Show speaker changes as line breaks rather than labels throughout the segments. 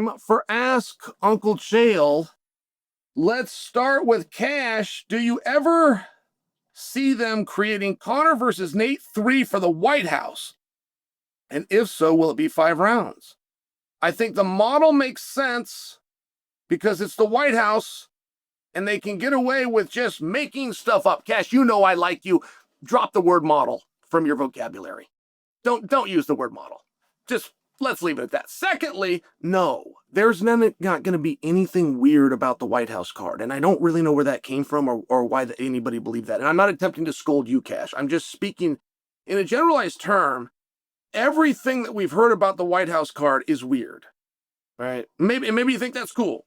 time for Ask Uncle Chael. Let's start with Cash. Do you ever see them creating Conor versus Nate 3 for the White House? And if so, will it be 5 rounds? I think the model makes sense because it's the White House and they can get away with just making stuff up. Cash, you know I like you. Drop the word model from your vocabulary. Don't use the word model. Just let's leave it at that. Secondly, no, there's not going to be anything weird about the White House card. And I don't really know where that came from or why anybody believed that. And I'm not attempting to scold you, Cash. I'm just speaking in a generalized term. Everything that we've heard about the White House card is weird, right? Maybe you think that's cool.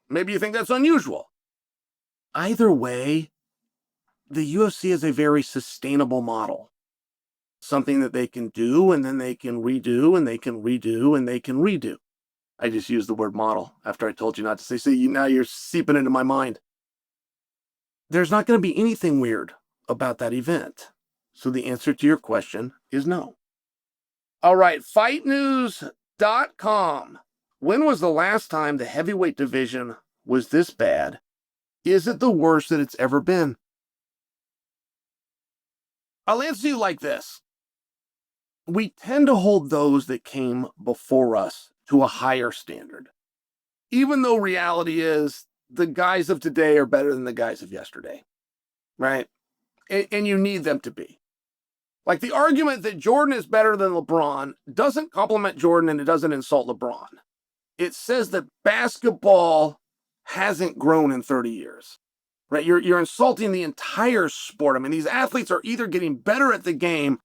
Maybe you think that's unusual. Either way, the UFC is a very sustainable model. Something that they can do, and then they can redo, and they can redo, and they can redo. I just used the word model after I told you not to say. See, now you're seeping into my mind. There's not going to be anything weird about that event. So the answer to your question is no. All right, fightnews.com. When was the last time the heavyweight division was this bad? Is it the worst that it's ever been? I'll answer you like this. We tend to hold those that came before us to a higher standard, even though reality is the guys of today are better than the guys of yesterday, right? And you need them to be. Like the argument that Jordan is better than LeBron doesn't compliment Jordan and it doesn't insult LeBron. It says that basketball hasn't grown in 30 years, right? You're insulting the entire sport. I mean, these athletes are either getting better at the game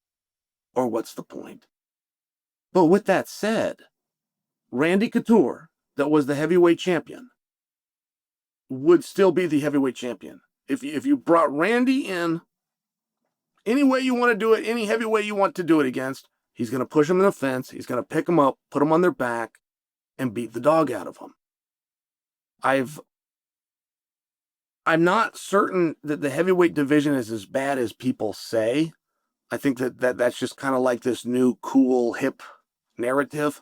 or what's the point? But with that said, Randy Couture, that was the heavyweight champion, would still be the heavyweight champion. If you brought Randy in, any way you want to do it, any heavyweight you want to do it against, he's going to push him in the fence, he's going to pick them up, put them on their back, and beat the dog out of them. I'm not certain that the heavyweight division is as bad as people say. I think that's just kind of like this new cool hip narrative.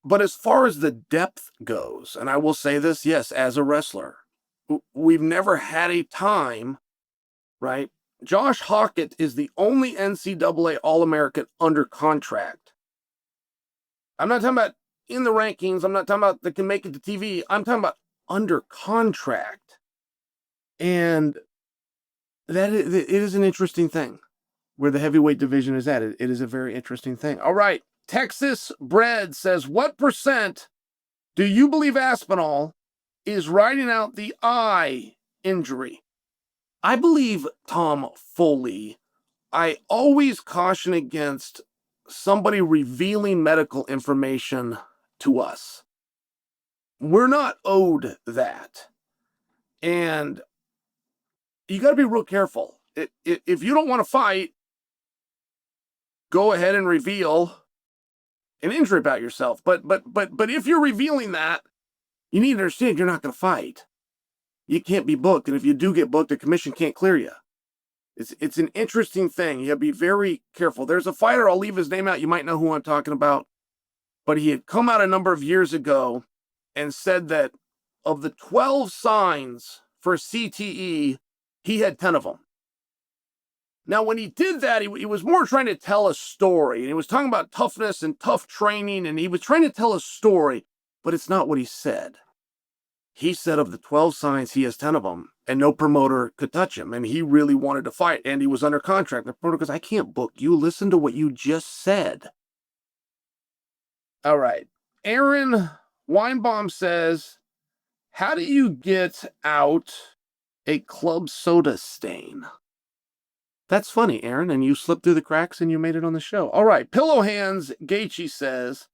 But as far as the depth goes, and I will say this, yes, as a wrestler, we've never had a time, right? Josh Hockett is the only NCAA All-American under contract. I'm not talking about in the rankings. I'm not talking about that can make it to TV. I'm talking about under contract. And it is an interesting thing where the heavyweight division is at. It is a very interesting thing. All right. Texas Bread says, what % do you believe Aspinall is riding out the eye injury? I believe Tom Foley. I always caution against somebody revealing medical information to us. We're not owed that. And you got to be real careful. If you don't want to fight, go ahead and reveal an injury about yourself. But if you're revealing that, you need to understand you're not going to fight. You can't be booked. And if you do get booked, the commission can't clear you. It's an interesting thing. You got to be very careful. There's a fighter, I'll leave his name out. You might know who I'm talking about. But he had come out a number of years ago and said that of the 12 signs for CTE, he had 10 of them. Now, when he did that, he was more trying to tell a story. And he was talking about toughness and tough training. And he was trying to tell a story, but it's not what he said. He said of the 12 signs, he has 10 of them. And no promoter could touch him. And he really wanted to fight. And he was under contract. The promoter goes, I can't book you. Listen to what you just said. All right. Aaron Weinbaum says, how do you get out a club soda stain? That's funny, Aaron, and you slipped through the cracks and you made it on the show. All right, Pillow Hands Gaethje says,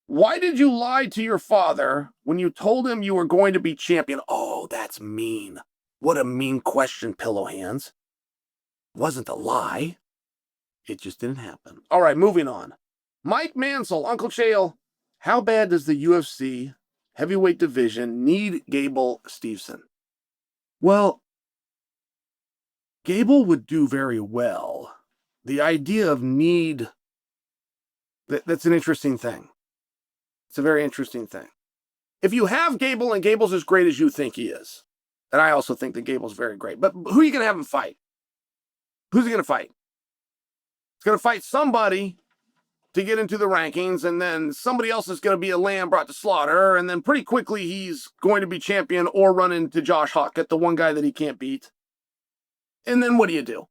why did you lie to your father when you told him you were going to be champion? Oh, that's mean. What a mean question, Pillow Hands. Wasn't a lie. It just didn't happen. All right, moving on. Mike Mansell, Uncle Chael, how bad does the UFC heavyweight division need Gable Steveson? Well, Gable would do very well. The idea of need, that's an interesting thing. It's a very interesting thing. If you have Gable and Gable's as great as you think he is, and I also think that Gable's very great, but who are you going to have him fight? Who's he going to fight? He's going to fight somebody to get into the rankings, and then somebody else is going to be a lamb brought to slaughter, and then pretty quickly he's going to be champion or run into Josh Hawkett, the one guy that he can't beat. And then what do you do?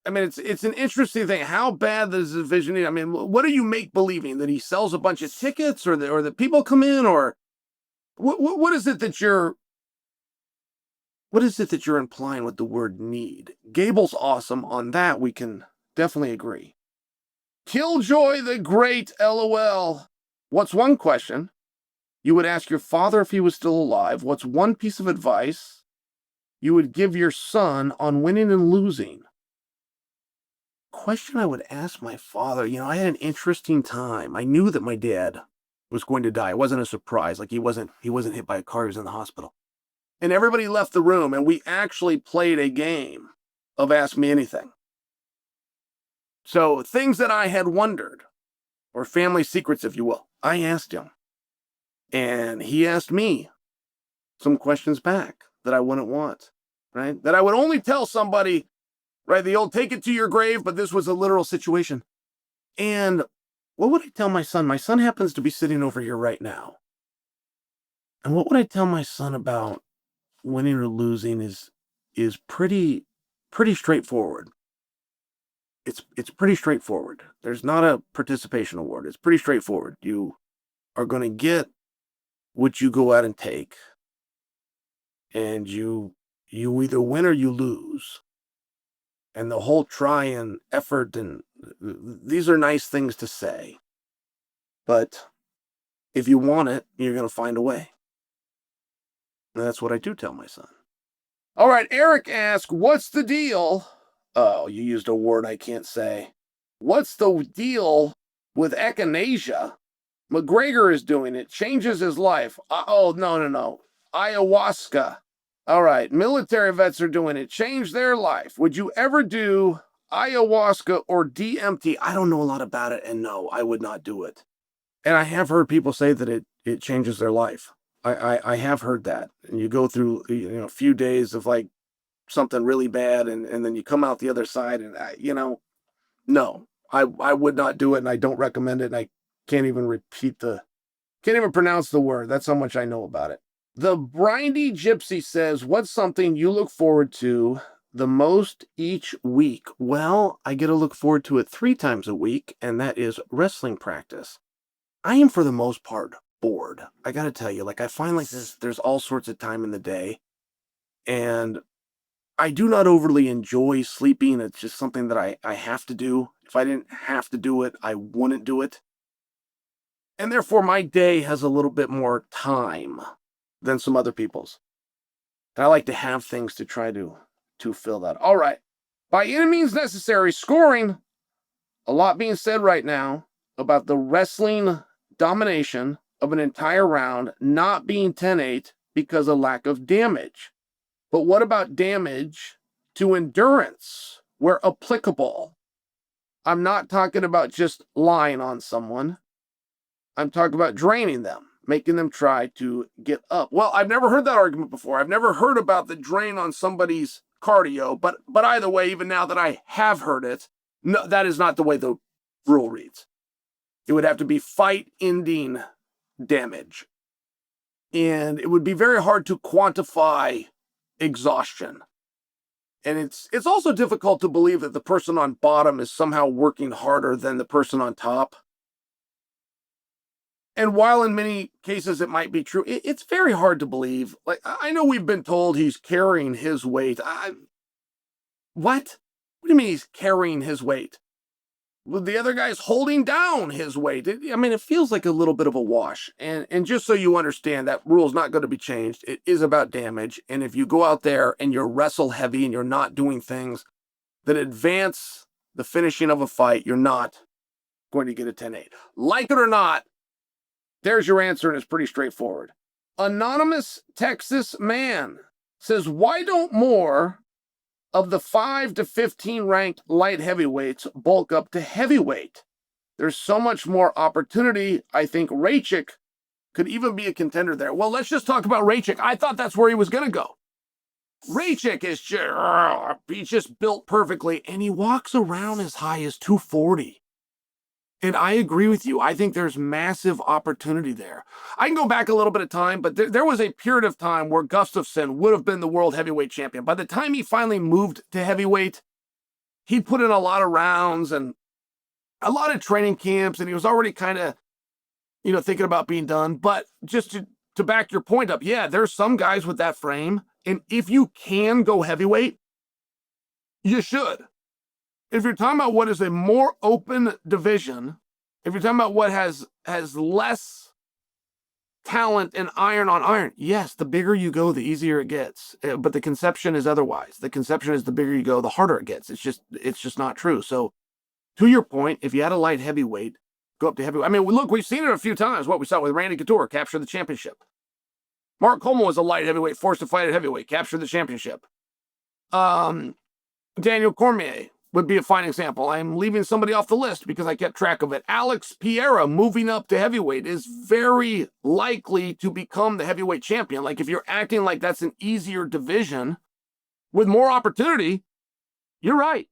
I mean, it's an interesting thing. How bad does the division need? I mean, what do you make believing? That he sells a bunch of tickets, or the people come in, or what is it that you're implying with the word need? Gable's awesome. On that, we can definitely agree. Killjoy the Great, LOL. What's one question you would ask your father if he was still alive? What's one piece of advice you would give your son on winning and losing? Question I would ask my father. I had an interesting time. I knew that my dad was going to die. It wasn't a surprise. Like he wasn't hit by a car. He was in the hospital. And everybody left the room, and we actually played a game of Ask Me Anything. So things that I had wondered, or family secrets, if you will, I asked him. And he asked me some questions back that I wouldn't want, right? That I would only tell somebody, right? The old take it to your grave, but this was a literal situation. And what would I tell my son? My son happens to be sitting over here right now. And what would I tell my son about winning or losing is pretty straightforward. It's pretty straightforward. There's not a participation award. It's pretty straightforward. You are going to get what you go out and take. And you either win or you lose. And the whole try and effort, and these are nice things to say. But if you want it, you're going to find a way. And that's what I do tell my son. All right, Eric asks, what's the deal? Oh, you used a word I can't say. What's the deal with echinacea? McGregor is doing it. Changes his life. No. Ayahuasca. All right, military vets are doing it. Change their life. Would you ever do ayahuasca or DMT? I don't know a lot about it, and no, I would not do it. And I have heard people say that it changes their life. I have heard that. And you go through a few days of like something really bad, and then you come out the other side, and no, I would not do it, and I don't recommend it, and I can't even pronounce the word. That's how much I know about it. The Brindy Gypsy says, what's something you look forward to the most each week? Well, I get to look forward to it 3 times a week, and that is wrestling practice. I am, for the most part, bored. I gotta tell you, I find there's all sorts of time in the day, and I do not overly enjoy sleeping. It's just something that I have to do. If I didn't have to do it, I wouldn't do it. And therefore, my day has a little bit more time than some other people's. And I like to have things to try to fill that. All right. By any means necessary, scoring. A lot being said right now about the wrestling domination of an entire round not being 10-8 because of lack of damage. But what about damage to endurance where applicable? I'm not talking about just lying on someone. I'm talking about draining them, making them try to get up. Well, I've never heard that argument before. I've never heard about the drain on somebody's cardio, but either way, even now that I have heard it, no, that is not the way the rule reads. It would have to be fight-ending damage. And it would be very hard to quantify exhaustion. And it's also difficult to believe that the person on bottom is somehow working harder than the person on top. And while in many cases it might be true, it's very hard to believe. I know we've been told he's carrying his weight. What? What do you mean he's carrying his weight? Well, the other guy's holding down his weight. It feels like a little bit of a wash. And just so you understand, that rule's not going to be changed. It is about damage. And if you go out there and you're wrestle heavy and you're not doing things that advance the finishing of a fight, you're not going to get a 10-8. Like it or not, there's your answer, and it's pretty straightforward. Anonymous Texas man says, why don't more of the 5 to 15 ranked light heavyweights bulk up to heavyweight? There's so much more opportunity. I think Rakić could even be a contender there. Well, let's just talk about Rakić. I thought that's where he was going to go. Rakić is he's just built perfectly, and he walks around as high as 240. And I agree with you. I think there's massive opportunity there. I can go back a little bit of time, but there was a period of time where Gustafsson would have been the world heavyweight champion. By the time he finally moved to heavyweight, he put in a lot of rounds and a lot of training camps, and he was already kind of, thinking about being done. But just to back your point up, yeah, there's some guys with that frame, and if you can go heavyweight, you should. If you're talking about what is a more open division, if you're talking about what has less talent and iron on iron, yes, the bigger you go, the easier it gets. But the conception is otherwise. The conception is the bigger you go, the harder it gets. It's just not true. So to your point, if you had a light heavyweight, go up to heavyweight. I mean, look, we've seen it a few times. What we saw with Randy Couture, capture the championship. Mark Coleman was a light heavyweight, forced to fight at heavyweight, capture the championship. Daniel Cormier would be a fine example. I'm leaving somebody off the list because I kept track of it. Alex Pereira moving up to heavyweight is very likely to become the heavyweight champion. Like, if you're acting like that's an easier division with more opportunity, you're right.